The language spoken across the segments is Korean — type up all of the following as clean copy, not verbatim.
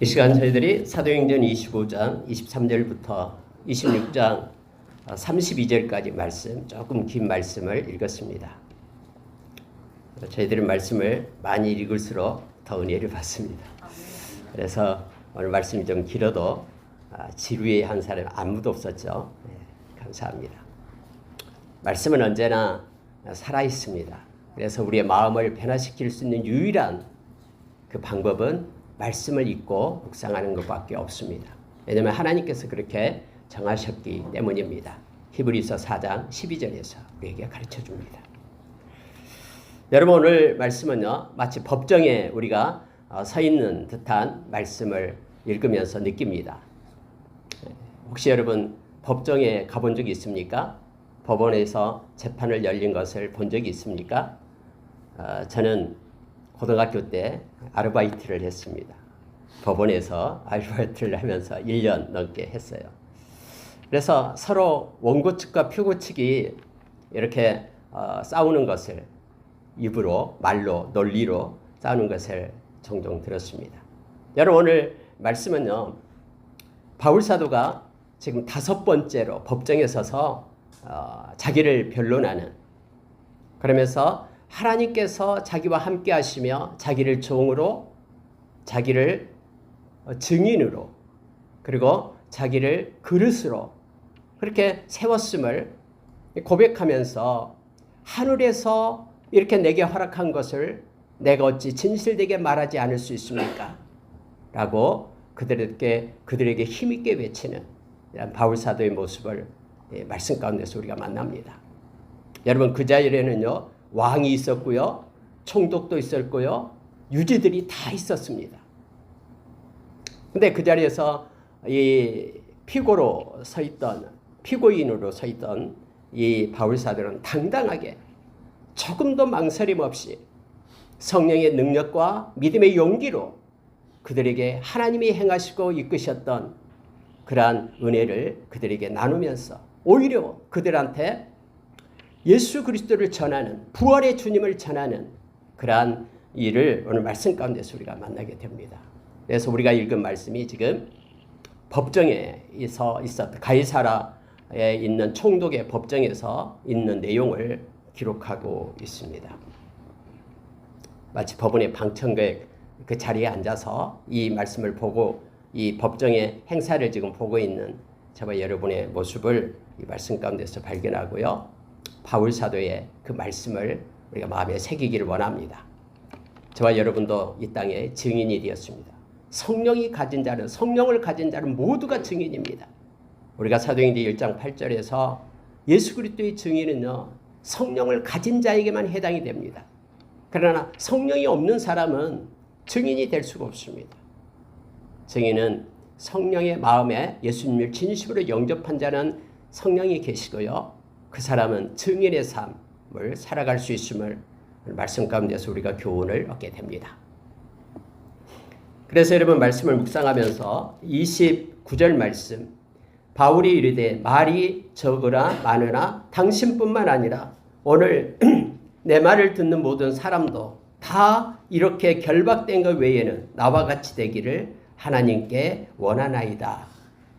이 시간 저희들이 사도행전 25장 23절부터 26장 32절까지 말씀, 조금 긴 말씀을 읽었습니다. 저희들은 말씀을 많이 읽을수록 더 은혜를 받습니다. 그래서 오늘 말씀이 좀 길어도 지루해한 사람 아무도 없었죠. 네, 감사합니다. 말씀은 언제나 살아있습니다. 그래서 우리의 마음을 변화시킬 수 있는 유일한 그 방법은 말씀을 읽고 묵상하는 것밖에 없습니다. 왜냐하면 하나님께서 그렇게 정하셨기 때문입니다. 히브리서 4장 12절에서 우리에게 가르쳐줍니다. 여러분, 오늘 말씀은요, 마치 법정에 우리가 서 있는 듯한 말씀을 읽으면서 느낍니다. 혹시 여러분 법정에 가본 적이 있습니까? 법원에서 재판을 열린 것을 본 적이 있습니까? 저는 고등학교 때 아르바이트를 했습니다. 법원에서 아르바이트를 하면서 1년 넘게 했어요. 그래서 서로 원고 측과 피고 측이 이렇게 싸우는 것을 입으로, 말로, 논리로 싸우는 것을 종종 들었습니다. 여러분, 오늘 말씀은요, 바울 사도가 지금 5번째로 법정에 서서 자기를 변론하는, 그러면서 하나님께서 자기와 함께 하시며 자기를 종으로, 자기를 증인으로, 그리고 자기를 그릇으로 그렇게 세웠음을 고백하면서 하늘에서 이렇게 내게 허락한 것을 내가 어찌 진실되게 말하지 않을 수 있습니까? 라고 그들에게 힘있게 외치는 이런 바울 사도의 모습을 말씀 가운데서 우리가 만납니다. 여러분, 그 자리에는요, 왕이 있었고요, 총독도 있었고요, 유지들이 다 있었습니다. 근데 그 자리에서 이 피고인으로 서 있던 이 바울 사도는 당당하게 조금도 망설임 없이 성령의 능력과 믿음의 용기로 그들에게 하나님이 행하시고 이끄셨던 그러한 은혜를 그들에게 나누면서 오히려 그들한테 예수 그리스도를 전하는, 부활의 주님을 전하는 그러한 일을 오늘 말씀 가운데서 우리가 만나게 됩니다. 그래서 우리가 읽은 말씀이 지금 법정에 있었던 가이사라에 있는 총독의 법정에서 있는 내용을 기록하고 있습니다. 마치 법원의 방청객 그 자리에 앉아서 이 말씀을 보고 이 법정의 행사를 지금 보고 있는 저와 여러분의 모습을 이 말씀 가운데서 발견하고요, 바울 사도의 그 말씀을 우리가 마음에 새기기를 원합니다. 저와 여러분도 이 땅에 증인이 되었습니다. 성령을 가진 자는 모두가 증인입니다. 우리가 사도행전 1장 8절에서 예수 그리스도의 증인은요, 성령을 가진 자에게만 해당이 됩니다. 그러나 성령이 없는 사람은 증인이 될 수가 없습니다. 증인은 성령의 마음에 예수님을 진심으로 영접한 자는 성령이 계시고요, 그 사람은 증인의 삶을 살아갈 수 있음을 말씀 가운데서 우리가 교훈을 얻게 됩니다. 그래서 여러분, 말씀을 묵상하면서 29절 말씀, 바울이 이르되 말이 적으나 많으나 당신뿐만 아니라 오늘 내 말을 듣는 모든 사람도 다 이렇게 결박된 것 외에는 나와 같이 되기를 하나님께 원하나이다.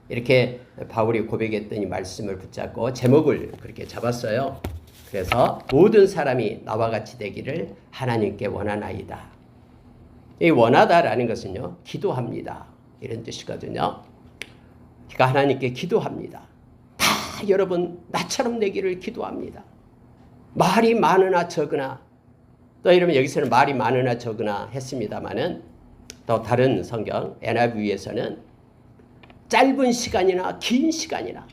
이렇게 바울이 고백했던 이 말씀을 붙잡고 제목을 그렇게 잡았어요. 그래서 모든 사람이 나와 같이 되기를 하나님께 원하나이다. 이 원하다라는 것은요, 기도합니다, 이런 뜻이거든요. 그러니까 하나님께 기도합니다. 다 여러분 나처럼 되기를 기도합니다. 말이 많으나 적으나, 또 이러면 여기서는 말이 많으나 적으나 했습니다마는 또 다른 성경 NIV에서는 짧은 시간이나 긴 시간이나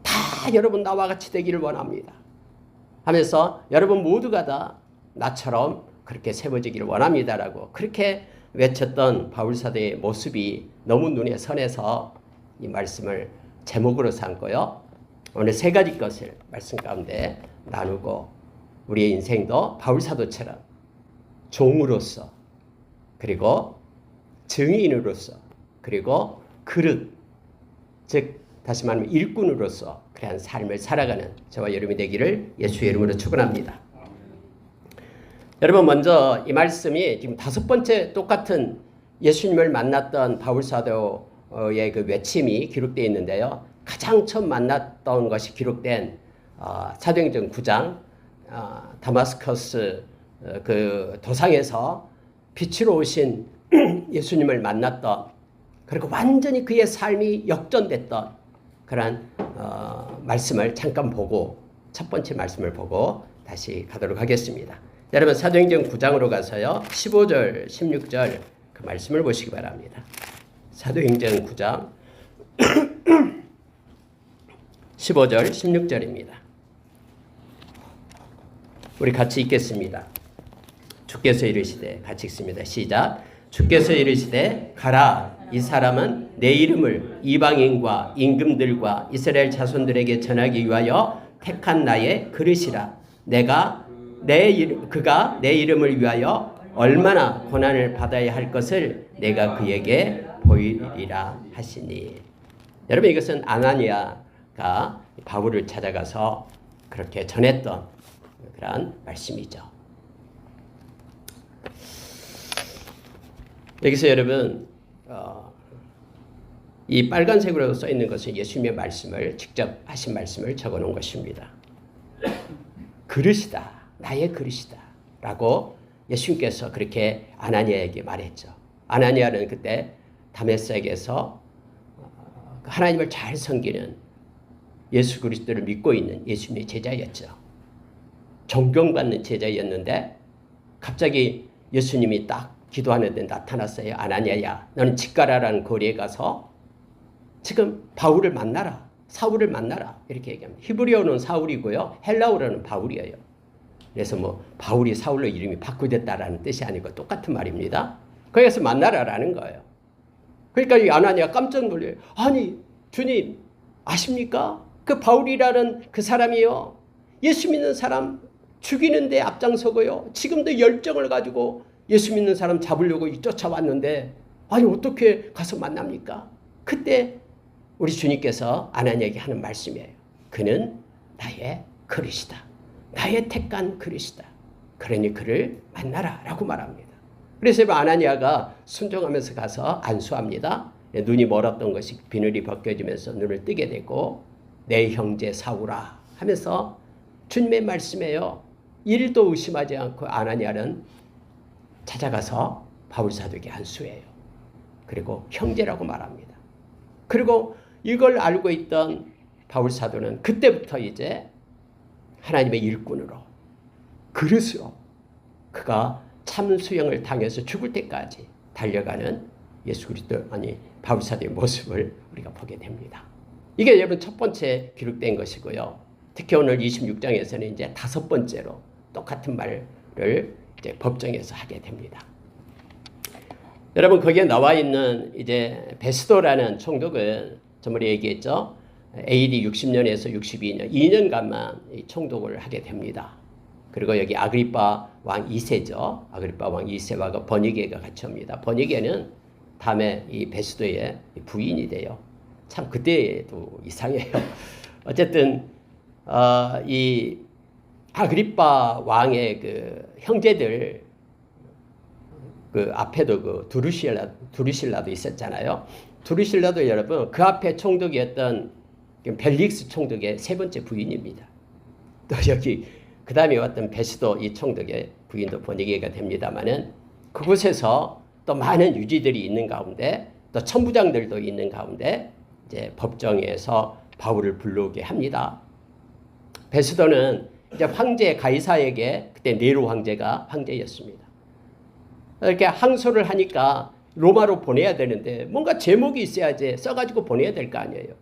다 여러분 나와 같이 되기를 원합니다 하면서 여러분 모두가 다 나처럼 그렇게 세워지기를 원합니다라고 그렇게 외쳤던 바울 사도의 모습이 너무 눈에 선해서 이 말씀을 제목으로 삼고요, 오늘 3가지 것을 말씀 가운데 나누고 우리의 인생도 바울 사도처럼 종으로서, 그리고 증인으로서, 그리고 그릇, 즉 다시 말하면 일꾼으로서 그러한 삶을 살아가는 저와 여러분이 되기를 예수의 이름으로 축원합니다. 여러분, 먼저 이 말씀이 지금 5번째 똑같은 예수님을 만났던 바울 사도의 그 외침이 기록되어 있는데요. 가장 처음 만났던 것이 기록된 사도행전 9장 다마스커스 그 도상에서 빛으로 오신 예수님을 만났던, 그리고 완전히 그의 삶이 역전됐던 그런 말씀을 잠깐 보고, 첫 번째 말씀을 보고 다시 가도록 하겠습니다. 여러분 사도행전 9장으로 가서요 15절 16절 그 말씀을 보시기 바랍니다. 사도행전 9장 15절 16절입니다. 우리 같이 읽겠습니다. 주께서 이르시되, 같이 읽습니다. 시작. 주께서 이르시되 가라, 이 사람은 내 이름을 이방인과 임금들과 이스라엘 자손들에게 전하기 위하여 택한 나의 그릇이라. 그가 내 이름을 위하여 얼마나 고난을 받아야 할 것을 내가 그에게 보이리라 하시니. 여러분 이것은 아나니아가 바울을 찾아가서 그렇게 전했던 그런 말씀이죠. 여기서 여러분 이 빨간색으로 써 있는 것은 예수님의 말씀을 직접 하신 말씀을 적어 놓은 것입니다. 그릇이다, 나의 그릇이다 라고 예수님께서 그렇게 아나니아에게 말했죠. 아나니아는 그때 다메섹에서 하나님을 잘 섬기는 예수 그리스도를 믿고 있는 예수님의 제자였죠. 존경받는 제자였는데 갑자기 예수님이 딱 기도하는데 나타났어요. 아나니아야, 너는 직가라라는 거리에 가서 지금 바울을 만나라, 사울을 만나라, 이렇게 얘기합니다. 히브리어는 사울이고요, 헬라어로는 바울이에요. 그래서 뭐 바울이 사울로 이름이 바꾸됐다라는 뜻이 아니고 똑같은 말입니다. 거기서 만나라라는 거예요. 그러니까 이 아나니아 깜짝 놀려요. 아니 주님 아십니까? 그 바울이라는 그 사람이요, 예수 믿는 사람 죽이는데 앞장서고요, 지금도 열정을 가지고 예수 믿는 사람 잡으려고 쫓아왔는데 아니 어떻게 가서 만납니까? 그때 우리 주님께서 아나니아에게 하는 말씀이에요. 그는 나의 그릇이다, 나의 택한 그릇이다. 그러니 그를 만나라 라고 말합니다. 그래서 아나니아가 순종하면서 가서 안수합니다. 눈이 멀었던 것이 비늘이 벗겨지면서 눈을 뜨게 되고, 내 형제 사울아 하면서 주님의 말씀이에요. 일도 의심하지 않고 아나니아는 찾아가서 바울 사도에게 안수해요. 그리고 형제라고 말합니다. 그리고 이걸 알고 있던 바울 사도는 그때부터 이제 하나님의 일꾼으로, 그릇으로 그가 참수형을 당해서 죽을 때까지 달려가는 예수 그리스도 바울 사도의 모습을 우리가 보게 됩니다. 이게 여러분 첫 번째 기록된 것이고요. 특히 오늘 26장에서는 이제 다섯 번째로 똑같은 말을 이제 법정에서 하게 됩니다. 여러분 거기에 나와 있는 이제 베스도라는 총독은 저번에 얘기했죠. AD 60년에서 62년 2년간만 이 총독을 하게 됩니다. 그리고 여기 아그리파 왕 2세죠. 아그리파 왕 2세와 버니게가 같이 옵니다. 버니게는 다음에 이 베스도의 부인이 돼요. 참 그때도 이상해요. 어쨌든 이 아그리파 왕의 그 형제들 그 앞에도 그 두루실라도 있었잖아요. 두루실라도 여러분 그 앞에 총독이었던 벨릭스 총독의 세 번째 부인입니다. 또 여기 그 다음에 왔던 베스도 이 총독의 부인도 버니게가 됩니다만은 그곳에서 또 많은 유지들이 있는 가운데 또 천부장들도 있는 가운데 이제 법정에서 바울을 불러오게 합니다. 베스도는 이제 황제 가이사에게, 그때 네로 황제가 황제였습니다. 이렇게 항소를 하니까 로마로 보내야 되는데 뭔가 제목이 있어야지 써가지고 보내야 될 거 아니에요.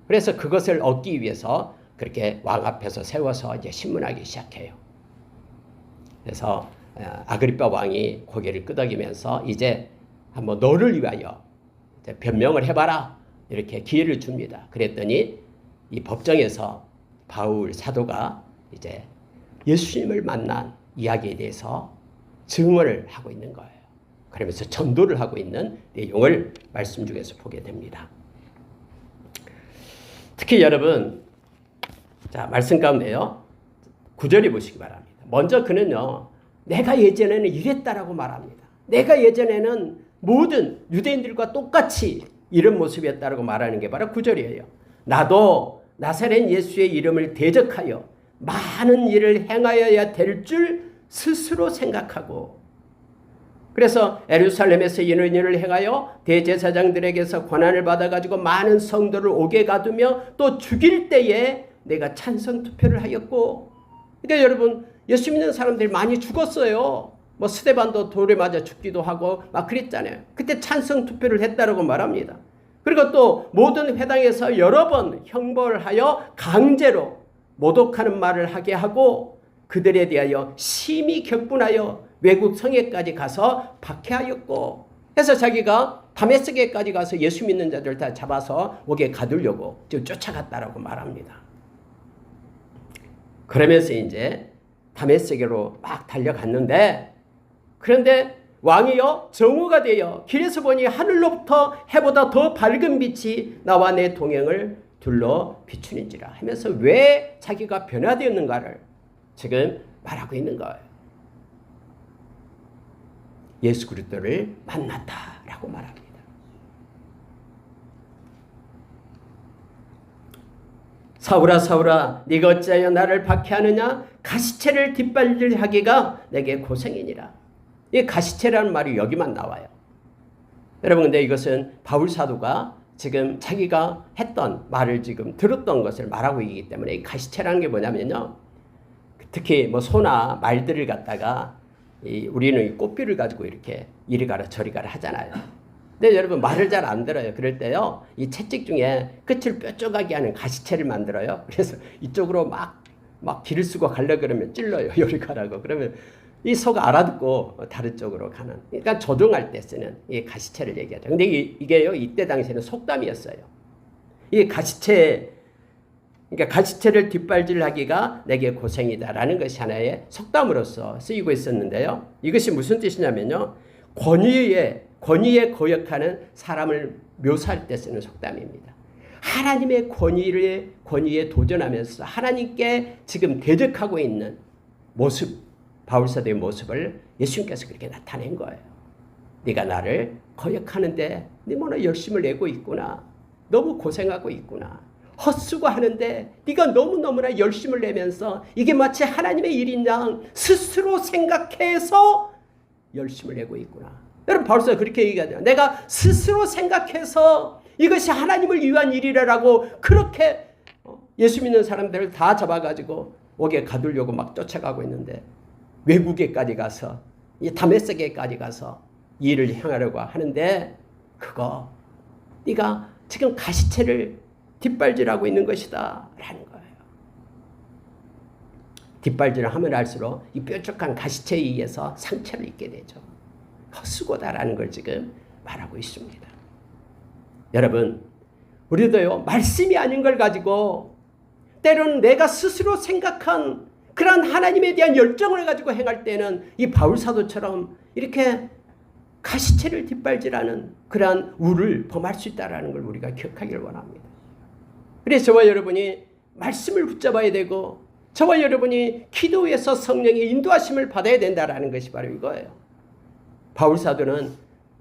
그래서 그것을 얻기 위해서 그렇게 왕 앞에서 세워서 이제 신문하기 시작해요. 그래서 아그리파 왕이 고개를 끄덕이면서 이제 한번 너를 위하여 이제 변명을 해봐라, 이렇게 기회를 줍니다. 그랬더니 이 법정에서 바울 사도가 이제 예수님을 만난 이야기에 대해서 증언을 하고 있는 거예요. 그러면서 전도를 하고 있는 내용을 말씀 중에서 보게 됩니다. 특히 여러분, 자 말씀 가운데요 9절에 보시기 바랍니다. 먼저 그는요 내가 예전에는 이랬다라고 말합니다. 내가 예전에는 모든 유대인들과 똑같이 이런 모습이었다고 말하는 게 바로 9절이에요. 나도 나사렛 예수의 이름을 대적하여 많은 일을 행하여야 될 줄 스스로 생각하고, 그래서 예루살렘에서 이런 일을 행하여 대제사장들에게서 권한을 받아가지고 많은 성도를 옥에 가두며 또 죽일 때에 내가 찬성 투표를 하였고, 그러니까 여러분 예수 믿는 사람들이 많이 죽었어요. 뭐 스데반도 돌에 맞아 죽기도 하고 막 그랬잖아요. 그때 찬성 투표를 했다라고 말합니다. 그리고 또 모든 회당에서 여러 번 형벌하여 강제로 모독하는 말을 하게 하고 그들에 대하여 심히 격분하여 외국 성에까지 가서 박해하였고, 해서 자기가 다메섹에까지 가서 예수 믿는 자들 다 잡아서 옥에 가두려고 지금 쫓아갔다라고 말합니다. 그러면서 이제 다메섹으로 막 달려갔는데, 그런데 왕이여 정오가 되어 길에서 보니 하늘로부터 해보다 더 밝은 빛이 나와 내 동행을 둘러 비추는지라 하면서 왜 자기가 변화되었는가를 지금 말하고 있는 거예요. 예수 그리스도를 만났다라고 말합니다. 사울아 사울아 네가 어찌하여 나를 박해하느냐? 가시체를 뒷발질하기가 내게 고생이니라. 이 가시체라는 말이 여기만 나와요. 여러분, 근데 이것은 바울 사도가 지금 자기가 했던 말을 지금 들었던 것을 말하고 있기 때문에, 이 가시체라는 게 뭐냐면요, 특히 뭐 소나 말들을 갖다가 우리는 이 꽃비를 가지고 이렇게 이리 가라 저리 가라 하잖아요. 근데 여러분 말을 잘 안 들어요. 그럴 때요, 이 채찍 중에 끝을 뾰족하게 하는 가시체를 만들어요. 그래서 이쪽으로 막 길을 쓰고 가려고 그러면 찔러요. 요리 가라고. 그러면 이 소가 알아듣고 다른 쪽으로 가는, 그러니까 조종할 때 쓰는 이 가시체를 얘기하죠. 근데 이게요, 이때 당시에는 속담이었어요. 이 가시체, 그러니까 가시체를 뒷발질하기가 내게 고생이다라는 것이 하나의 속담으로서 쓰이고 있었는데요. 이것이 무슨 뜻이냐면요, 권위에 거역하는 사람을 묘사할 때 쓰는 속담입니다. 하나님의 권위에 도전하면서 하나님께 지금 대적하고 있는 모습, 바울사도의 모습을 예수님께서 그렇게 나타낸 거예요. 네가 나를 거역하는데 네 뭐나 열심을 내고 있구나. 너무 고생하고 있구나. 헛수고 하는데 네가 너무너무나 열심을 내면서 이게 마치 하나님의 일인 양 스스로 생각해서 열심을 내고 있구나. 여러분, 바울사도가 그렇게 얘기하죠. 내가 스스로 생각해서 이것이 하나님을 위한 일이라고 그렇게 예수 믿는 사람들을 다 잡아가지고 옥에 가두려고 막 쫓아가고 있는데, 외국에까지 가서 이 다메섹에까지 가서 일을 행하려고 하는데, 그거 네가 지금 가시체를 뒷발질하고 있는 것이다 라는 거예요. 뒷발질을 하면 할수록 이 뾰족한 가시체에 의해서 상처를 입게 되죠. 헛수고다라는 걸 지금 말하고 있습니다. 여러분, 우리도요, 말씀이 아닌 걸 가지고 때로는 내가 스스로 생각한 그런 하나님에 대한 열정을 가지고 행할 때는 이 바울사도처럼 이렇게 가시체를 뒷발질하는 그러한 우를 범할 수 있다는 걸 우리가 기억하기를 원합니다. 그래서 저와 여러분이 말씀을 붙잡아야 되고, 저와 여러분이 기도에서 성령의 인도하심을 받아야 된다는 것이 바로 이거예요. 바울사도는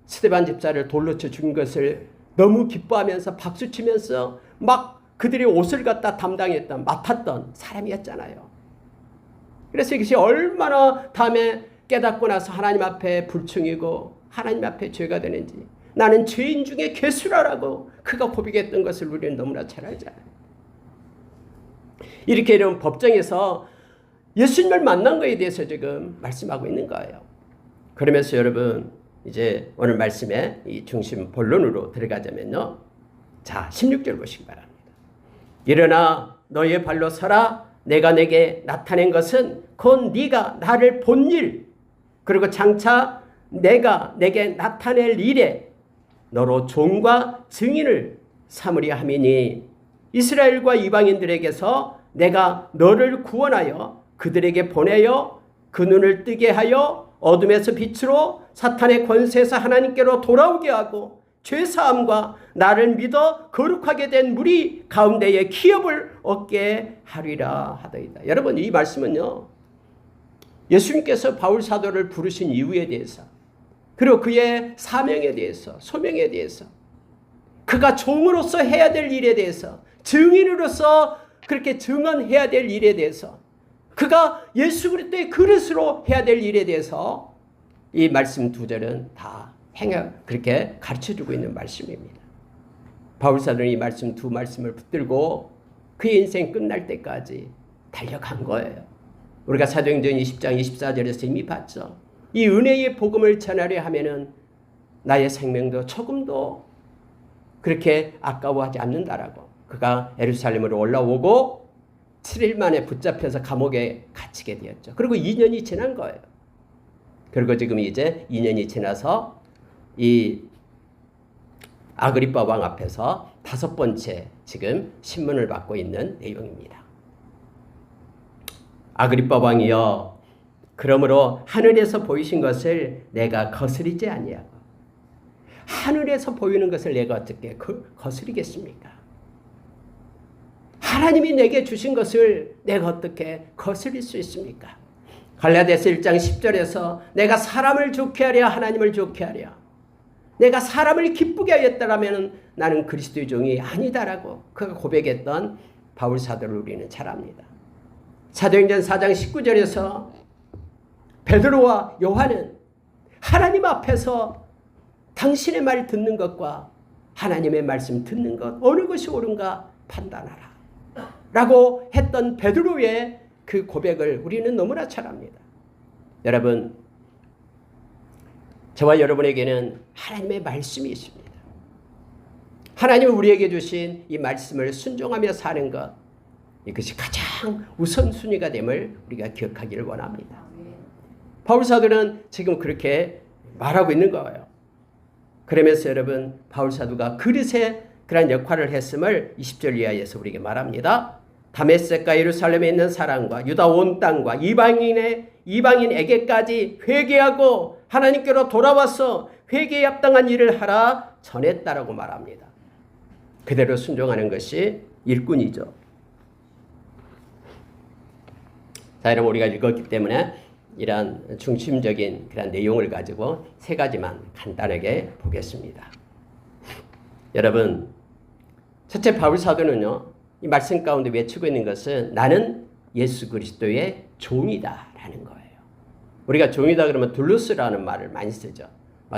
스데반 집사를 돌로 쳐 죽인 것을 너무 기뻐하면서 박수치면서 막 그들의 옷을 갖다 맡았던 사람이었잖아요. 그래서 이것이 얼마나 다음에 깨닫고 나서 하나님 앞에 불충이고 하나님 앞에 죄가 되는지, 나는 죄인 중에 괴수라라고 그가 고백했던 것을 우리는 너무나 잘 알잖아요. 이렇게 이런 법정에서 예수님을 만난 것에 대해서 지금 말씀하고 있는 거예요. 그러면서 여러분, 이제 오늘 말씀의 이 중심 본론으로 들어가자면요, 자 16절 보시기 바랍니다. 일어나 너의 발로 서라. 내가 내게 나타낸 것은 곧 네가 나를 본 일, 그리고 장차 내가 내게 나타낼 일에 너로 종과 증인을 삼으려 함이니, 이스라엘과 이방인들에게서 내가 너를 구원하여 그들에게 보내어 그 눈을 뜨게 하여 어둠에서 빛으로 사탄의 권세에서 하나님께로 돌아오게 하고 죄사함과 나를 믿어 거룩하게 된 무리 가운데에 기업을 얻게 하리라 하더이다. 여러분, 이 말씀은요, 예수님께서 바울 사도를 부르신 이유에 대해서 그리고 그의 사명에 대해서, 소명에 대해서, 그가 종으로서 해야 될 일에 대해서, 증인으로서 그렇게 증언해야 될 일에 대해서, 그가 예수 그리스도의 그릇으로 해야 될 일에 대해서 이 말씀 2절은 다 그렇게 가르쳐주고 있는 말씀입니다. 바울 사도는 이 말씀 2말씀을 붙들고 그의 인생 끝날 때까지 달려간 거예요. 우리가 사도행전 20장 24절에서 이미 봤죠. 이 은혜의 복음을 전하려 하면은 나의 생명도 조금도 그렇게 아까워하지 않는다라고. 그가 예루살렘으로 올라오고 7일 만에 붙잡혀서 감옥에 갇히게 되었죠. 그리고 2년이 지난 거예요. 그리고 지금 이제 2년이 지나서 이 아그리빠 왕 앞에서 5번째 지금 신문을 받고 있는 내용입니다. 아그리빠 왕이여, 그러므로 하늘에서 보이신 것을 내가 거스리지 아니하고. 하늘에서 보이는 것을 내가 어떻게 거스리겠습니까? 하나님이 내게 주신 것을 내가 어떻게 거스릴 수 있습니까? 갈라디아서 1장 10절에서 내가 사람을 좋게 하랴 하나님을 좋게 하랴, 내가 사람을 기쁘게 하였다라면 나는 그리스도의 종이 아니다라고 그가 고백했던 바울 사도를 우리는 잘 압니다. 사도행전 4장 19절에서 베드로와 요한은 하나님 앞에서 당신의 말 듣는 것과 하나님의 말씀 듣는 것 어느 것이 옳은가 판단하라 라고 했던 베드로의 그 고백을 우리는 너무나 잘 압니다. 여러분, 저와 여러분에게는 하나님의 말씀이 있습니다. 하나님은 우리에게 주신 이 말씀을 순종하며 사는 것, 이것이 가장 우선순위가 됨을 우리가 기억하기를 원합니다. 바울 사도는 지금 그렇게 말하고 있는 거예요. 그러면서 여러분, 바울 사도가 그릇의 그런 역할을 했음을 20절 이하에서 우리에게 말합니다. 다메섹과 예루살렘에 있는 사람과 유다 온 땅과 이방인에게까지 회개하고 하나님께로 돌아와서 회개에 합당한 일을 하라 전했다라고 말합니다. 그대로 순종하는 것이 일꾼이죠. 자, 여러분, 우리가 읽었기 때문에 이러한 중심적인 그런 내용을 가지고 3가지만 간단하게 보겠습니다. 여러분, 첫째, 바울 사도는요, 이 말씀 가운데 외치고 있는 것은 나는 예수 그리스도의 종이다라는 거예요. 우리가 종이다 그러면 둘루스라는 말을 많이 쓰죠.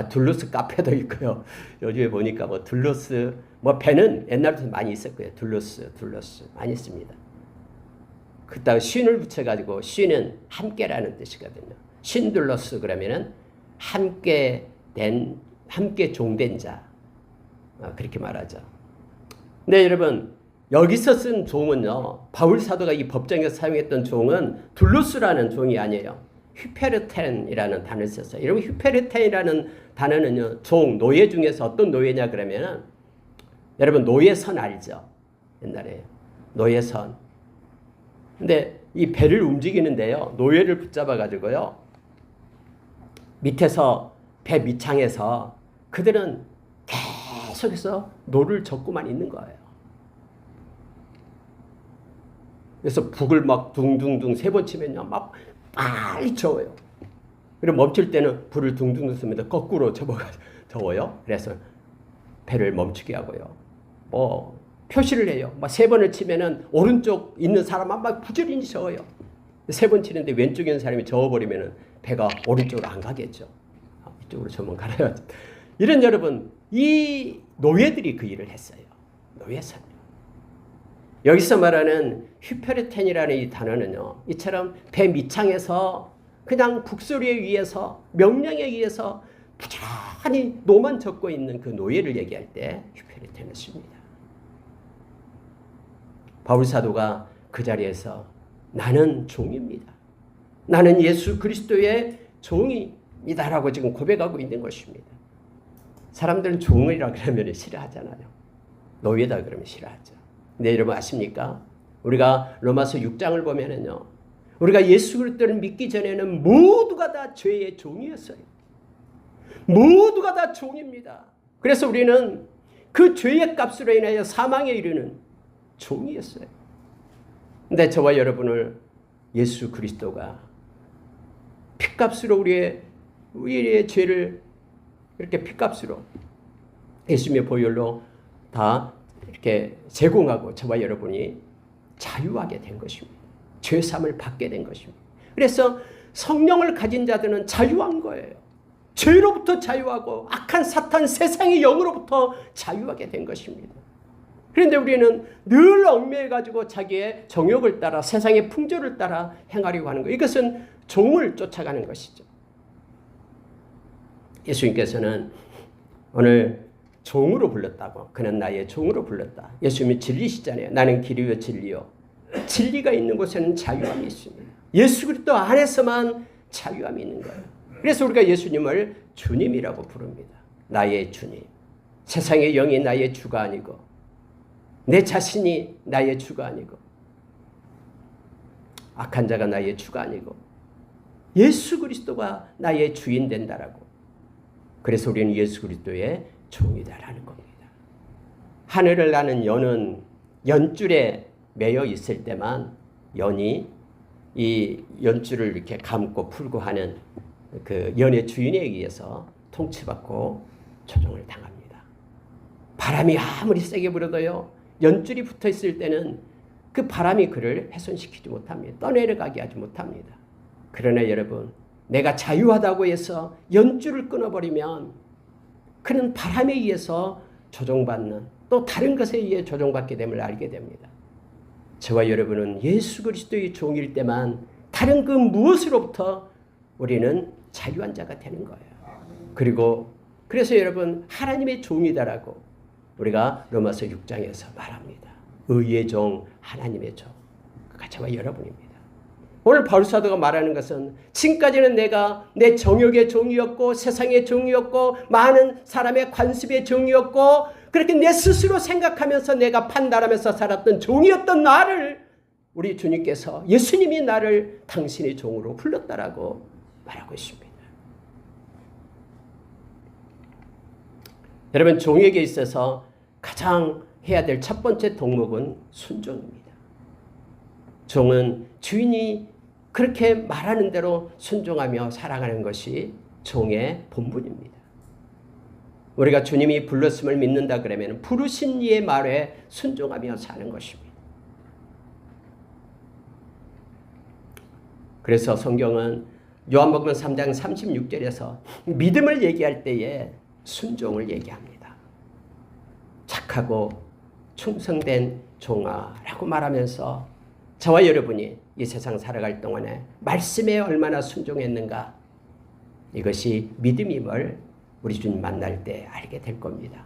둘루스 카페도 있고요. 요즘에 보니까 둘루스, 배는 옛날부터 많이 있었고요. 둘루스 많이 씁니다. 그다음 쉰을 붙여가지고, 쉰은 함께라는 뜻이거든요. 쉰둘러스 그러면은 함께 종된 자, 그렇게 말하죠. 근데 여러분, 여기서 쓴 종은요, 바울 사도가 이 법정에서 사용했던 종은 둘루스라는 종이 아니에요. 휘페르텐이라는 단어를 썼어요. 여러분, 휘페르텐이라는 단어는요, 노예 중에서 어떤 노예냐 그러면은, 여러분, 노예선 알죠? 옛날에 노예선. 근데 이 배를 움직이는데요, 노예를 붙잡아 가지고요, 밑에서 배 밑창에서 그들은 계속해서 노를 젓고만 있는 거예요. 그래서 북을 막 둥둥둥 3번 치면요, 막 빨리 저어요. 그리고 멈출 때는 불을 둥둥둥 씁니다. 거꾸로 저어요. 그래서 배를 멈추게 하고요. 표시를 해요. 막 3번을 치면은 오른쪽 있는 사람은 막 부지런히 저어요. 3번 치는데 왼쪽에 있는 사람이 저어버리면은 배가 오른쪽으로 안 가겠죠. 이쪽으로 저면 가라야지. 이런, 여러분, 이 노예들이 그 일을 했어요. 노예선. 여기서 말하는 휘페르텐이라는 이 단어는요, 이처럼 배 밑창에서 그냥 북소리에 의해서, 명령에 의해서 부지런히 노만 젓고 있는 그 노예를 얘기할 때 휘페르텐을 씁니다. 바울 사도가 그 자리에서 나는 종입니다, 나는 예수 그리스도의 종입니다라고 지금 고백하고 있는 것입니다. 사람들은 종이라 그러면 싫어하잖아요. 노예다 그러면 싫어하죠. 근데 여러분 아십니까? 우리가 로마서 6장을 보면은요, 우리가 예수 그리스도를 믿기 전에는 모두가 다 죄의 종이었어요. 모두가 다 종입니다. 그래서 우리는 그 죄의 값으로 인하여 사망에 이르는 종이었어요. 근데 저와 여러분을 예수 그리스도가 피값으로 우리의 죄를 이렇게 핏값으로 예수님의 보혈로 다 이렇게 제공하고 저와 여러분이 자유하게 된 것입니다. 죄사함을 받게 된 것입니다. 그래서 성령을 가진 자들은 자유한 거예요. 죄로부터 자유하고 악한 사탄 세상의 영으로부터 자유하게 된 것입니다. 그런데 우리는 늘 얽매여가지고 자기의 정욕을 따라 세상의 풍조를 따라 행하려고 하는 거예요. 이것은 종을 쫓아가는 것이죠. 예수님께서는 오늘 종으로 불렀다고. 그는 나의 종으로 불렀다. 예수님이 진리시잖아요. 나는 길이요 진리요. 진리가 있는 곳에는 자유함이 있습니다. 예수 그리스도 안에서만 자유함이 있는 거예요. 그래서 우리가 예수님을 주님이라고 부릅니다. 나의 주님. 세상의 영이 나의 주가 아니고 내 자신이 나의 주가 아니고 악한 자가 나의 주가 아니고 예수 그리스도가 나의 주인 된다라고. 그래서 우리는 예수 그리스도의 종이다라는 겁니다. 하늘을 나는 연은 연줄에 매여 있을 때만 연이 이 연줄을 이렇게 감고 풀고 하는 그 연의 주인에 의해서 통치받고 조종을 당합니다. 바람이 아무리 세게 불어도요, 연줄이 붙어 있을 때는 그 바람이 그를 훼손시키지 못합니다. 떠내려가게 하지 못합니다. 그러나 여러분, 내가 자유하다고 해서 연줄을 끊어버리면 그는 바람에 의해서 조종받는, 또 다른 것에 의해 조종받게 됨을 알게 됩니다. 저와 여러분은 예수 그리스도의 종일 때만 다른 그 무엇으로부터 우리는 자유한 자가 되는 거예요. 그리고 그래서 여러분, 하나님의 종이다라고 우리가 로마서 6장에서 말합니다. 의의 종, 하나님의 종. 그가 저와 여러분입니다. 오늘 바울 사도가 말하는 것은 지금까지는 내가 내 정욕의 종이었고 세상의 종이었고 많은 사람의 관습의 종이었고 그렇게 내 스스로 생각하면서 내가 판단하면서 살았던 종이었던 나를 우리 주님께서, 예수님이 나를 당신의 종으로 불렀다라고 말하고 있습니다. 여러분, 종에게 있어서 가장 해야 될 첫 번째 덕목은 순종입니다. 종은 주인이 그렇게 말하는 대로 순종하며 살아가는 것이 종의 본분입니다. 우리가 주님이 불렀음을 믿는다 그러면 부르신 이의 말에 순종하며 사는 것입니다. 그래서 성경은 요한복음 3장 36절에서 믿음을 얘기할 때에 순종을 얘기합니다. 착하고 충성된 종아라고 말하면서 저와 여러분이 이 세상 살아갈 동안에 말씀에 얼마나 순종했는가, 이것이 믿음임을 우리 주님 만날 때 알게 될 겁니다.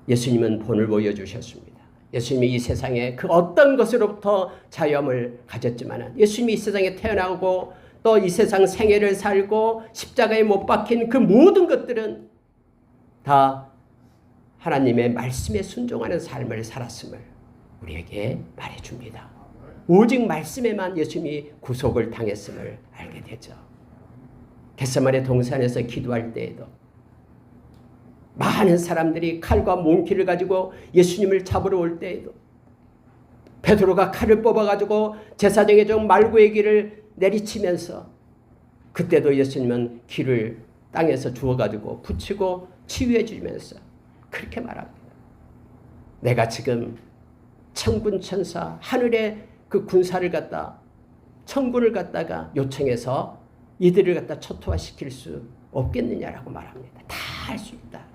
예수님은 본을 보여주셨습니다. 예수님이 이 세상에 그 어떤 것으로부터 자유함을 가졌지만 예수님이 이 세상에 태어나고 또 이 세상 생애를 살고 십자가에 못 박힌 그 모든 것들은 다 하나님의 말씀에 순종하는 삶을 살았음을 우리에게 말해줍니다. 오직 말씀에만 예수님이 구속을 당했음을 알게 되죠. 겟세마네 동산에서 기도할 때에도 많은 사람들이 칼과 몽키를 가지고 예수님을 잡으러 올 때에도 베드로가 칼을 뽑아가지고 제사장의 종 말구의 귀를 내리치면서 그때도 예수님은 귀를 땅에서 주워가지고 붙이고 치유해 주면서 그렇게 말합니다. 내가 지금 천군 천사 하늘의 그 군사를 갖다 천군을 갖다가 요청해서 이들을 갖다 초토화시킬 수 없겠느냐라고 말합니다. 다 할 수 있다.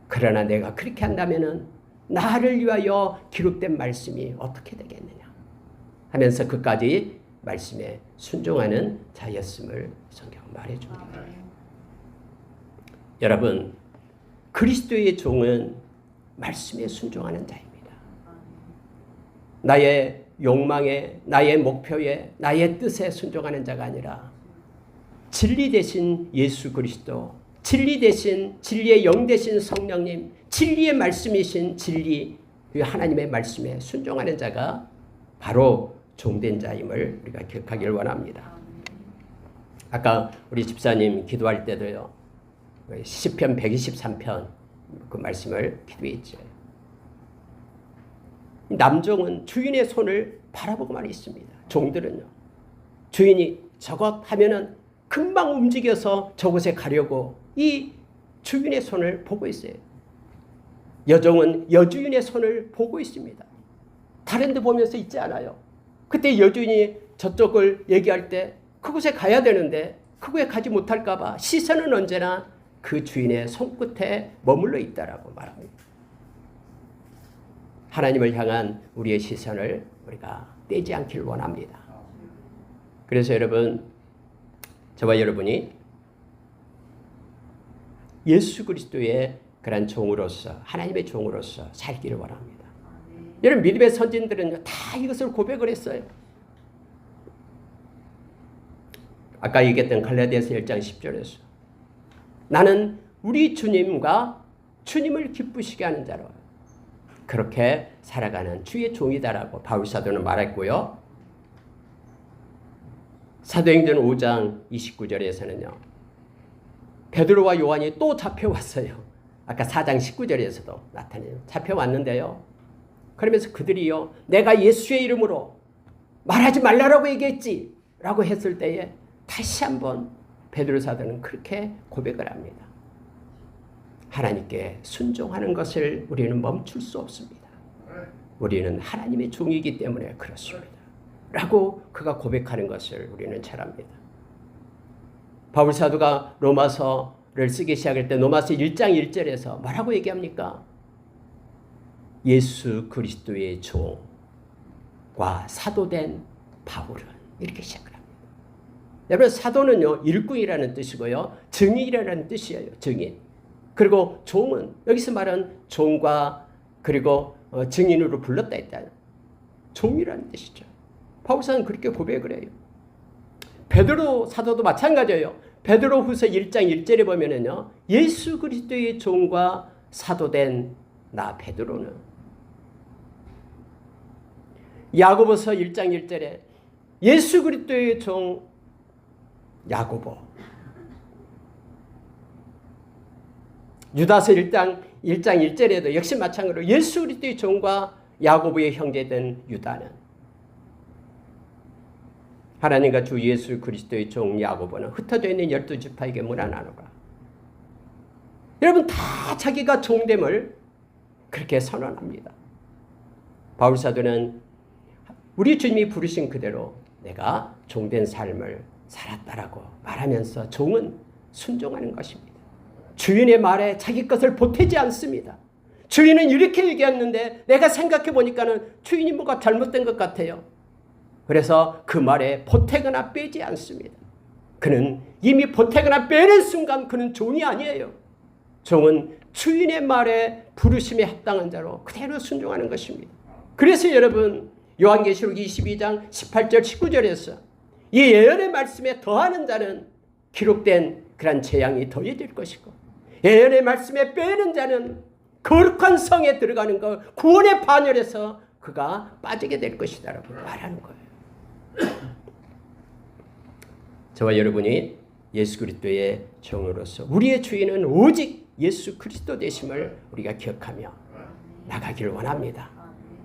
그러나 내가 그렇게 한다면은 나를 위하여 기록된 말씀이 어떻게 되겠느냐 하면서 그까지 말씀에 순종하는 자였음을 성경은 말해줍니다. 여러분, 그리스도의 종은 말씀에 순종하는 자입니다. 나의 욕망에, 나의 목표에, 나의 뜻에 순종하는 자가 아니라 진리 대신 예수 그리스도, 진리 대신 진리의 영 대신 성령님, 진리의 말씀이신 진리, 그 하나님의 말씀에 순종하는 자가 바로 종된 자임을 우리가 기억하기를 원합니다. 아까 우리 집사님 기도할 때도요, 시편 123편 그 말씀을 기도했죠. 남종은 주인의 손을 바라보고만 있습니다. 종들은요, 주인이 저것 하면은 금방 움직여서 저곳에 가려고 이 주인의 손을 보고 있어요. 여종은 여주인의 손을 보고 있습니다. 다른 데 보면서 있지 않아요. 그때 여주인이 저쪽을 얘기할 때 그곳에 가야 되는데 그곳에 가지 못할까 봐 시선은 언제나 그 주인의 손끝에 머물러 있다라고 말합니다. 하나님을 향한 우리의 시선을 우리가 떼지 않기를 원합니다. 그래서 여러분, 저와 여러분이 예수 그리스도의 그런 종으로서, 하나님의 종으로서 살기를 원합니다. 여러분, 믿음의 선진들은 다 이것을 고백을 했어요. 아까 얘기했던 갈라디아서 1장 10절에서 나는 우리 주님과 주님을 기쁘시게 하는 자로 그렇게 살아가는 주의 종이다라고 바울사도는 말했고요. 사도행전 5장 29절에서는요. 베드로와 요한이 또 잡혀왔어요. 아까 4장 19절에서도 나타내요. 잡혀왔는데요. 그러면서 그들이요. 내가 예수의 이름으로 말하지 말라라고 얘기했지 라고 했을 때에 다시 한번 베드로 사도는 그렇게 고백을 합니다. 하나님께 순종하는 것을 우리는 멈출 수 없습니다. 우리는 하나님의 종이기 때문에 그렇습니다. 라고 그가 고백하는 것을 우리는 잘 압니다. 바울 사도가 로마서를 쓰기 시작할 때 로마서 1장 1절에서 뭐라고 얘기합니까? 예수 그리스도의 종과 사도된 바울은 이렇게 시작을 합니다. 여러분, 사도는요 일꾼이라는 뜻이고요 증인이라는 뜻이에요. 증인. 그리고 종은 여기서 말한 종과 그리고 증인으로 불렀다 했다. 종이라는 뜻이죠. 바울사는 그렇게 고백을 해요. 베드로 사도도 마찬가지예요. 베드로 후서 1장 1절에 보면은요 예수 그리스도의 종과 사도된 나 베드로는, 야고보서 1장 1절에 예수 그리스도의 종 야고보, 유다서 1장 1절에도 역시 마찬가지로 예수 그리스도의 종과 야고보의 형제된 유다는, 하나님과 주 예수 그리스도의 종 야고보는 흩어져 있는 12지파에게 문안 나누라. 여러분, 다 자기가 종됨을 그렇게 선언합니다. 바울사도는 우리 주님이 부르신 그대로 내가 종된 삶을 살았다라고 말하면서 종은 순종하는 것입니다. 주인의 말에 자기 것을 보태지 않습니다. 주인은 이렇게 얘기했는데 내가 생각해 보니까는 주인이 뭐가 잘못된 것 같아요. 그래서 그 말에 보태거나 빼지 않습니다. 그는 이미 보태거나 빼는 순간 그는 종이 아니에요. 종은 주인의 말에 부르심에 합당한 자로 그대로 순종하는 것입니다. 그래서 여러분, 요한계시록 22장 18절 19절에서 이 예언의 말씀에 더하는 자는 기록된 그런 재앙이 더해질 것이고, 예언의 말씀에 빼는 자는 거룩한 성에 들어가는 것, 구원의 반열에서 그가 빠지게 될 것이다라고 말하는 거예요. 저와 여러분이 예수 그리스도의 종으로서 우리의 주인은 오직 예수 그리스도 되심을 우리가 기억하며 나가기를 원합니다.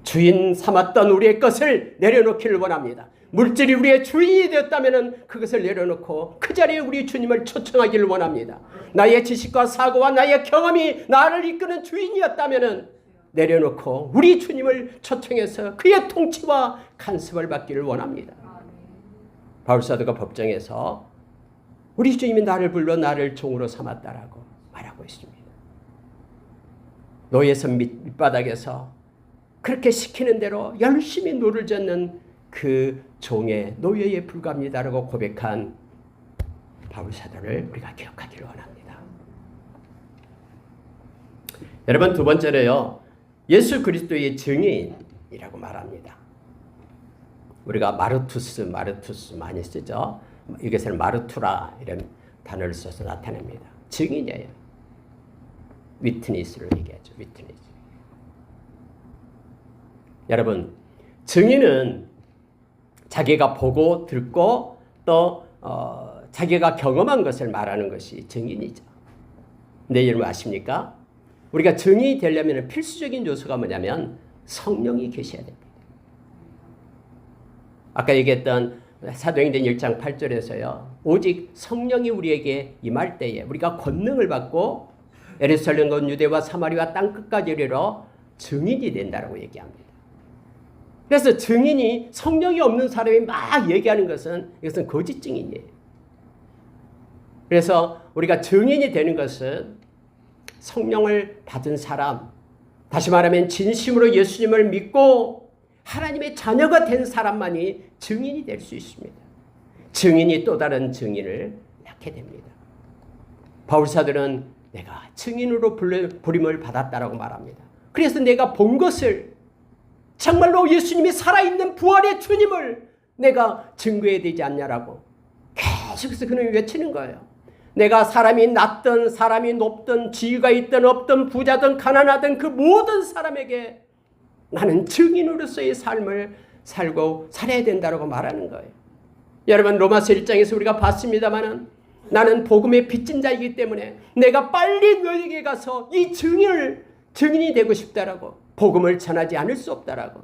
주인 삼았던 우리의 것을 내려놓기를 원합니다. 물질이 우리의 주인이 되었다면 그것을 내려놓고 그 자리에 우리 주님을 초청하기를 원합니다. 나의 지식과 사고와 나의 경험이 나를 이끄는 주인이었다면 내려놓고 우리 주님을 초청해서 그의 통치와 간섭을 받기를 원합니다. 바울사도가 법정에서 우리 주님이 나를 불러 나를 종으로 삼았다라고 말하고 있습니다. 노예선 밑바닥에서 그렇게 시키는 대로 열심히 노를 젓는 그 종의 노예에 불과합니다라고 고백한 바울사도를 우리가 기억하기를 원합니다. 여러분, 두 번째로요, 예수 그리스도의 증인이라고 말합니다. 우리가 마르투스 많이 쓰죠. 이것을 마르투라 이런 단어를 써서 나타냅니다. 증인이에요. 위트니스를 얘기하죠. 위트니스. 여러분, 증인은 자기가 보고 듣고 또 자기가 경험한 것을 말하는 것이 증인이죠. 근데 여러분 아십니까? 우리가 증인이 되려면 필수적인 요소가 뭐냐면 성령이 계셔야 됩니다. 아까 얘기했던 사도행전 1장 8절에서요. 오직 성령이 우리에게 임할 때에 우리가 권능을 받고 예루살렘과 유대와 사마리아 땅끝까지 이르러 증인이 된다고 얘기합니다. 그래서 증인이 성령이 없는 사람이 막 얘기하는 것은 이것은 거짓 증인이에요. 그래서 우리가 증인이 되는 것은 성령을 받은 사람, 다시 말하면 진심으로 예수님을 믿고 하나님의 자녀가 된 사람만이 증인이 될 수 있습니다. 증인이 또 다른 증인을 낳게 됩니다. 바울사도는 내가 증인으로 부름을 받았다라고 말합니다. 그래서 내가 본 것을 정말로 예수님이 살아있는 부활의 주님을 내가 증거해야 되지 않냐라고 계속해서 그는 외치는 거예요. 내가 사람이 낮든 사람이 높든 지위가 있든 없든 부자든 가난하든 그 모든 사람에게 나는 증인으로서의 삶을 살고 살아야 된다고 말하는 거예요. 여러분 로마서 1장에서 우리가 봤습니다마는 나는 복음의 빚진 자이기 때문에 내가 빨리 너에게 가서 이 증인이 되고 싶다라고, 복음을 전하지 않을 수 없다라고.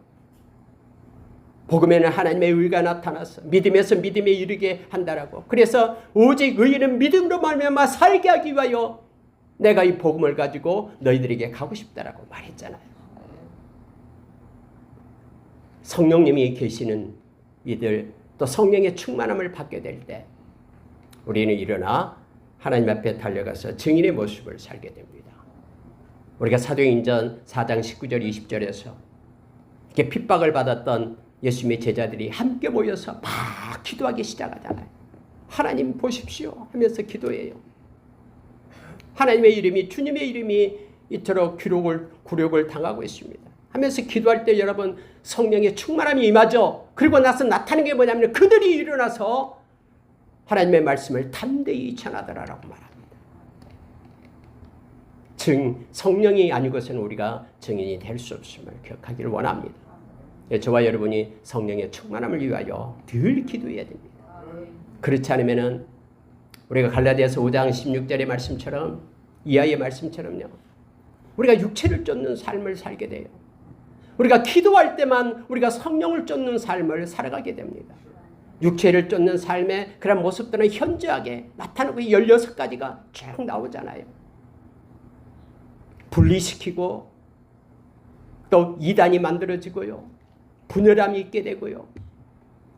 복음에는 하나님의 의가 나타나서 믿음에서 믿음에 이르게 한다라고. 그래서 오직 의인은 믿음으로 말미암아 살게 하기 위하여 내가 이 복음을 가지고 너희들에게 가고 싶다라고 말했잖아요. 성령님이 계시는 이들, 또 성령의 충만함을 받게 될 때 우리는 일어나 하나님 앞에 달려가서 증인의 모습을 살게 됩니다. 우리가 사도행전 4장 19절 20절에서 이렇게 핍박을 받았던 예수님의 제자들이 함께 모여서 막 기도하기 시작하잖아요. 하나님 보십시오 하면서 기도해요. 하나님의 이름이, 주님의 이름이 이토록 굴욕을 당하고 있습니다 하면서 기도할 때 여러분 성령의 충만함이 임하죠. 그리고 나서 나타나는 게 뭐냐면 그들이 일어나서 하나님의 말씀을 담대히 전하더라라고 말합니다. 성령이 아니고서는 우리가 증인이 될 수 없음을 기억하기를 원합니다. 저와 여러분이 성령의 충만함을 위하여 늘 기도해야 됩니다. 그렇지 않으면 우리가 갈라디아서 5장 16절의 말씀처럼, 이하의 말씀처럼요, 우리가 육체를 쫓는 삶을 살게 돼요. 우리가 기도할 때만 우리가 성령을 쫓는 삶을 살아가게 됩니다. 육체를 쫓는 삶의 그런 모습들은 현저하게 나타나고 16가지가 쭉 나오잖아요. 분리시키고 또 이단이 만들어지고요, 분열함이 있게 되고요,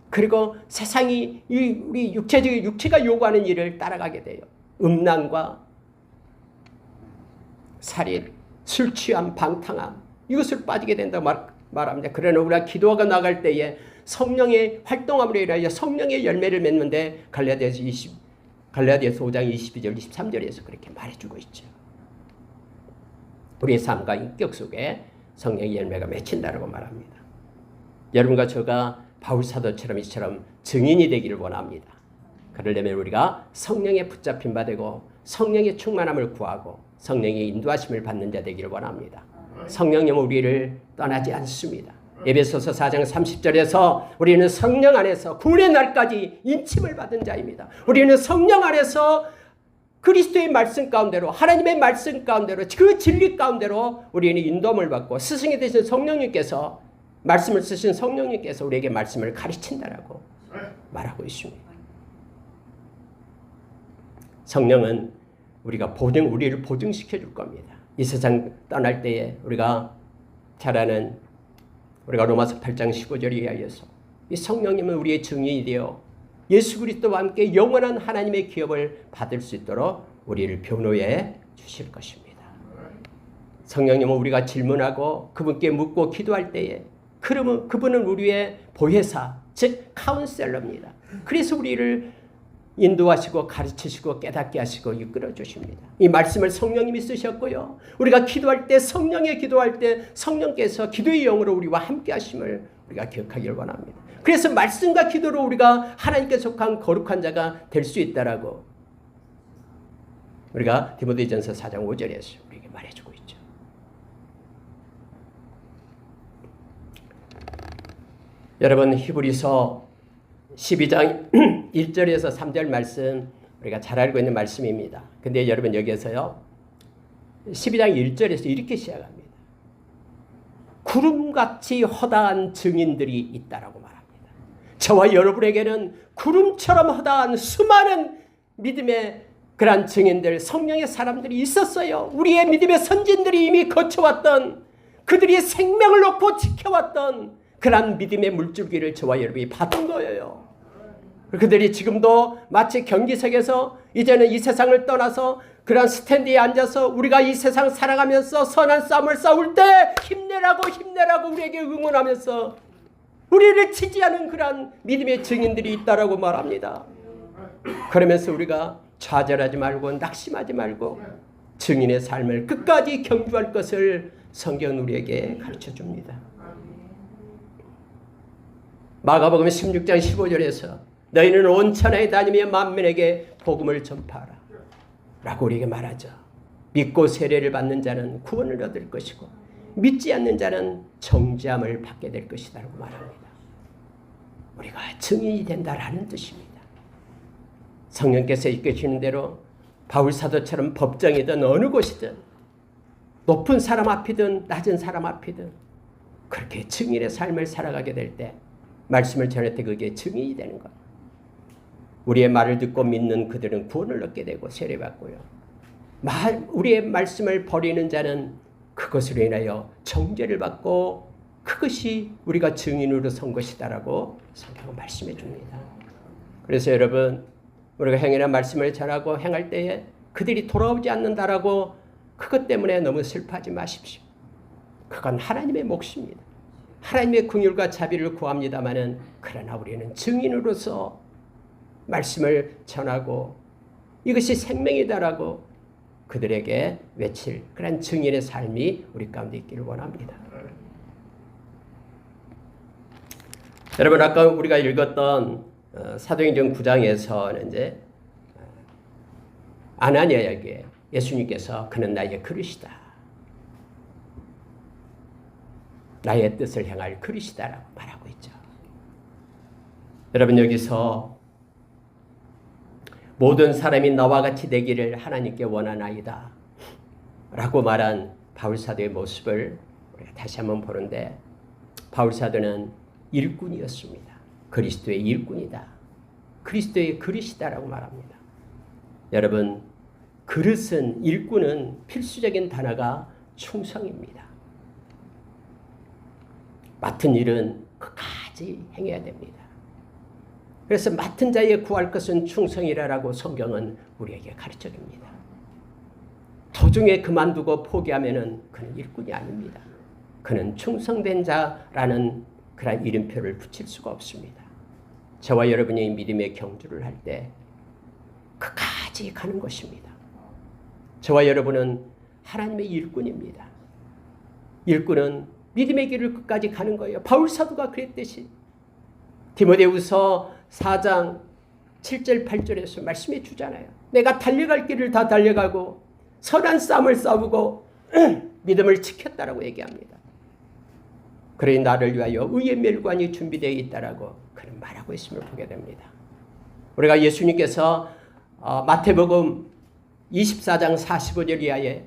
그리고 세상이 우리 육체가 요구하는 일을 따라가게 돼요. 음란과 살인, 술 취함, 방탕함, 이것을 빠지게 된다고 말합니다. 그러나 우리가 기도가 나갈 때에 성령의 활동함으로 인하여 성령의 열매를 맺는데 갈라디아서 5장 22절 23절에서 그렇게 말해주고 있죠. 우리의 삶과 인격 속에 성령의 열매가 맺힌다고 말합니다. 여러분과 저가 바울 사도처럼 이처럼 증인이 되기를 원합니다. 그러려면 우리가 성령에 붙잡힌 바 되고 성령의 충만함을 구하고 성령의 인도하심을 받는 자 되기를 원합니다. 성령님은 우리를 떠나지 않습니다. 에베소서 4장 30절에서 우리는 성령 안에서 구원의 날까지 인침을 받은 자입니다. 우리는 성령 안에서 그리스도의 말씀 가운데로, 하나님의 말씀 가운데로, 그 진리 가운데로 우리는 인도함을 받고 스승이 되신 성령님께서, 말씀을 쓰신 성령님께서 우리에게 말씀을 가르친다라고 말하고 있습니다. 성령은 우리를 보증시켜 줄 겁니다. 이 세상 떠날 때에 우리가 잘 아는 우리가 로마서 8장 15절에 의하여서 이 성령님은 우리의 증인이 되어 예수 그리스도와 함께 영원한 하나님의 기업을 받을 수 있도록 우리를 변호해 주실 것입니다. 성령님은 우리가 질문하고 그분께 묻고 기도할 때에 그분은 우리의 보혜사, 즉 카운셀러입니다. 그래서 우리를 인도하시고 가르치시고 깨닫게 하시고 이끌어 주십니다. 이 말씀을 성령님이 쓰셨고요, 우리가 기도할 때 성령께서 기도의 영으로 우리와 함께 하심을 우리가 기억하기를 원합니다. 그래서 말씀과 기도로 우리가 하나님께 속한 거룩한 자가 될 수 있다라고 우리가 디모데전서 4장 5절에서 우리에게 말해주고 있죠. 여러분 히브리서 12장 1절에서 3절 말씀 우리가 잘 알고 있는 말씀입니다. 근데 여러분 여기에서요 12장 1절에서 이렇게 시작합니다. 구름같이 허다한 증인들이 있다라고 말합니다. 저와 여러분에게는 구름처럼 허다한 수많은 믿음의 그러한 증인들, 성령의 사람들이 있었어요. 우리의 믿음의 선진들이 이미 거쳐왔던, 그들이 생명을 놓고 지켜왔던 그러한 믿음의 물줄기를 저와 여러분이 받은 거예요. 그들이 지금도 마치 경기석에서 이제는 이 세상을 떠나서 그러한 스탠드에 앉아서 우리가 이 세상 살아가면서 선한 싸움을 싸울 때 힘내라고 우리에게 응원하면서 우리를 지지하는 그러한 믿음의 증인들이 있다라고 말합니다. 그러면서 우리가 좌절하지 말고 낙심하지 말고 증인의 삶을 끝까지 경주할 것을 성경은 우리에게 가르쳐 줍니다. 마가복음 16장 15절에서 너희는 온 천하에 다니며 만민에게 복음을 전파하라 라고 우리에게 말하죠. 믿고 세례를 받는 자는 구원을 얻을 것이고 믿지 않는 자는 정죄함을 받게 될 것이다 라고 말합니다. 우리가 증인이 된다라는 뜻입니다. 성령께서 이끄시는 대로 바울사도처럼 법정이든 어느 곳이든 높은 사람 앞이든 낮은 사람 앞이든 그렇게 증인의 삶을 살아가게 될 때 말씀을 전할 때 그게 증인이 되는 것. 우리의 말을 듣고 믿는 그들은 구원을 얻게 되고 세례받고요. 우리의 말씀을 버리는 자는 그것으로 인하여 정죄를 받고 그것이 우리가 증인으로 선 것이다라고 성경은 말씀해 줍니다. 그래서 여러분 우리가 행위나 말씀을 전하고 행할 때에 그들이 돌아오지 않는다라고 그것 때문에 너무 슬퍼하지 마십시오. 그건 하나님의 몫입니다. 하나님의 긍휼과 자비를 구합니다마는 그러나 우리는 증인으로서 말씀을 전하고 이것이 생명이다라고 그들에게 외칠 그런 증인의 삶이 우리 가운데 있기를 원합니다. 여러분 아까 우리가 읽었던 사도행전 9장에서는 이제 아나니아에게 예수님께서 그는 나의 그릇이다. 나의 뜻을 행할 그릇이다라고 말하고 있죠. 여러분 여기서 모든 사람이 나와 같이 되기를 하나님께 원하나이다 라고 말한 바울사도의 모습을 우리가 다시 한번 보는데 바울사도는 일꾼이었습니다. 그리스도의 일꾼이다. 그리스도의 그릇이다라고 말합니다. 여러분 그릇은 일꾼은 필수적인 단어가 충성입니다. 맡은 일은 끝까지 행해야 됩니다. 그래서 맡은 자에 구할 것은 충성이라고 성경은 우리에게 가르쳐 줍니다. 도중에 그만두고 포기하면은 그는 일꾼이 아닙니다. 그는 충성된 자라는 그런 이름표를 붙일 수가 없습니다. 저와 여러분이 믿음의 경주를 할 때 끝까지 가는 것입니다. 저와 여러분은 하나님의 일꾼입니다. 일꾼은 믿음의 길을 끝까지 가는 거예요. 바울사도가 그랬듯이 디모데후서 4장 7절 8절에서 말씀해 주잖아요. 내가 달려갈 길을 다 달려가고 선한 싸움을 싸우고 믿음을 지켰다라고 얘기합니다. 그러니 나를 위하여 의의 멸관이 준비되어 있다라고 그는 말하고 있음을 보게 됩니다. 우리가 예수님께서 마태복음 24장 45절 이하에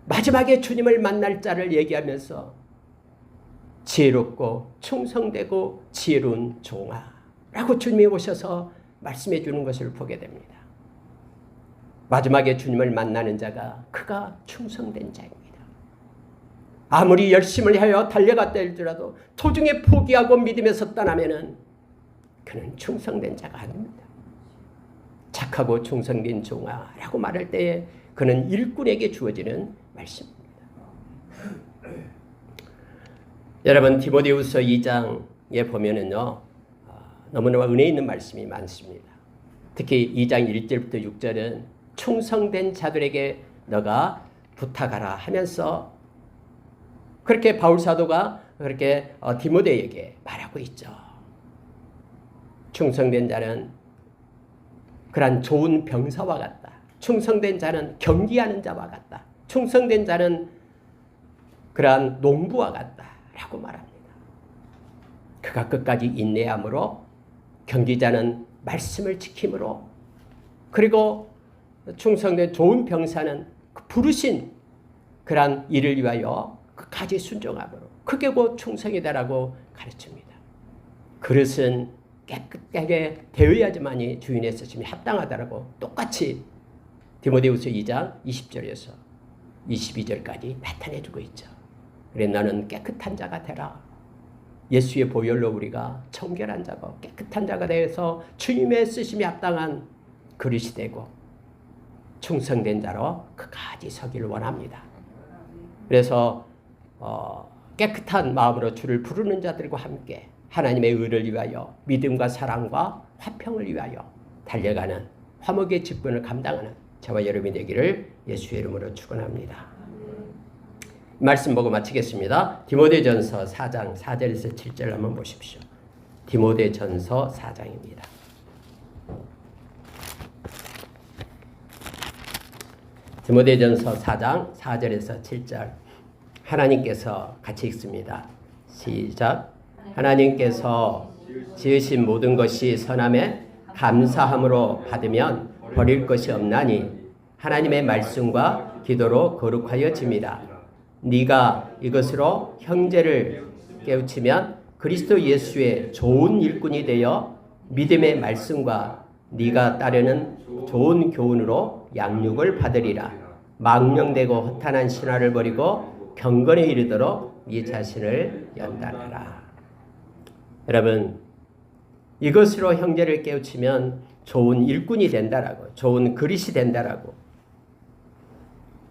마지막에 주님을 만날 자를 얘기하면서 지혜롭고 충성되고 지혜로운 종아라고 주님이 오셔서 말씀해 주는 것을 보게 됩니다. 마지막에 주님을 만나는 자가 그가 충성된 자입니다. 아무리 열심을 하여 달려갔다 할지라도 도중에 포기하고 믿음에서 떠나면은 그는 충성된 자가 아닙니다. 착하고 충성된 종아라고 말할 때에 그는 일꾼에게 주어지는 말씀입니다. 여러분 디모데후서 2장에 보면은요 너무나 은혜 있는 말씀이 많습니다. 특히 2장 1절부터 6절은 충성된 자들에게 너가 부탁하라 하면서 그렇게 바울사도가 그렇게 디모데에게 말하고 있죠. 충성된 자는 그런 좋은 병사와 같다. 충성된 자는 경기하는 자와 같다. 충성된 자는 그러한 농부와 같다라고 말합니다. 그가 끝까지 인내함으로 경기자는 말씀을 지킴으로 그리고 충성된 좋은 병사는 그 부르신 그러한 일을 위하여 끝까지 순종함으로 그게 곧 충성이다라고 가르칩니다. 그릇은 깨끗하게 되어야지만이 주인의 쓰심이 합당하다라고 똑같이 디모데후서 2장 20절에서 22절까지 나타내주고 있죠. 그래 너는 깨끗한 자가 되라. 예수의 보혈로 우리가 청결한 자고 깨끗한 자가 되어서 주님의 쓰심이 합당한 그릇이 되고 충성된 자로 끝까지 서기를 원합니다. 그래서 깨끗한 마음으로 주를 부르는 자들과 함께 하나님의 의를 위하여 믿음과 사랑과 화평을 위하여 달려가는 화목의 직분을 감당하는 저와 여러분이 되기를 예수의 이름으로 축원합니다. 말씀 보고 마치겠습니다. 디모데전서 4장 4절에서 7절 한번 보십시오. 디모데전서 4장입니다. 디모데전서 4장 4절에서 7절 하나님께서 같이 읽습니다. 시작. 하나님께서 지으신 모든 것이 선함에 감사함으로 받으면 버릴 것이 없나니 하나님의 말씀과 기도로 거룩하여 집니다. 네가 이것으로 형제를 깨우치면 그리스도 예수의 좋은 일꾼이 되어 믿음의 말씀과 네가 따르는 좋은 교훈으로 양육을 받으리라. 망령되고 허탄한 신화를 버리고 경건에 이르도록 네 자신을 연단하라. 여러분, 이것으로 형제를 깨우치면 좋은 일꾼이 된다라고, 좋은 그릇이 된다라고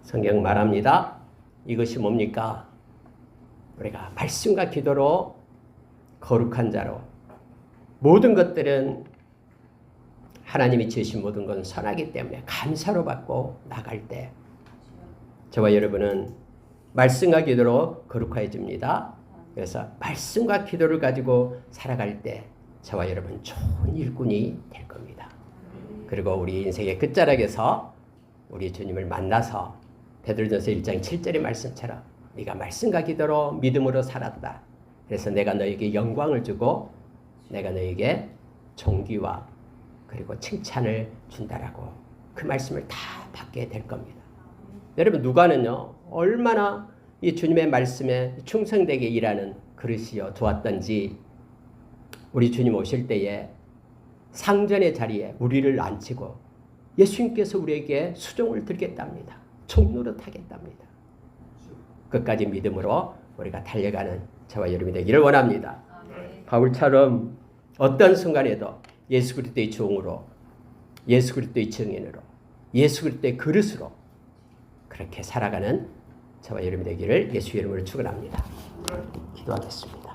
성경 말합니다. 이것이 뭡니까? 우리가 말씀과 기도로 거룩한 자로, 모든 것들은 하나님이 지으신 모든 건 선하기 때문에 감사로 받고 나갈 때 저와 여러분은 말씀과 기도로 거룩해집니다. 그래서 말씀과 기도를 가지고 살아갈 때 저와 여러분 좋은 일꾼이 될 겁니다. 그리고 우리 인생의 끝자락에서 우리 주님을 만나서 베드로전서 1장 7절의 말씀처럼 네가 말씀과 기도로 믿음으로 살았다. 그래서 내가 너에게 영광을 주고 내가 너에게 존귀와 그리고 칭찬을 준다라고 그 말씀을 다 받게 될 겁니다. 여러분 누가는요 얼마나 이 주님의 말씀에 충성되게 일하는 그릇이여 두었던지 우리 주님 오실 때에 상전의 자리에 우리를 앉히고 예수님께서 우리에게 수종을 들겠답니다. 종로릇 하겠답니다. 끝까지 믿음으로 우리가 달려가는 저와 여러분이 되기를 원합니다. 바울처럼 어떤 순간에도 예수 그리스도의 종으로, 예수 그리스도의 증인으로, 예수 그리스도의 그릇으로 그렇게 살아가는 저와 여러분이 되기를 예수의 이름으로 축원합니다. 기도하겠습니다.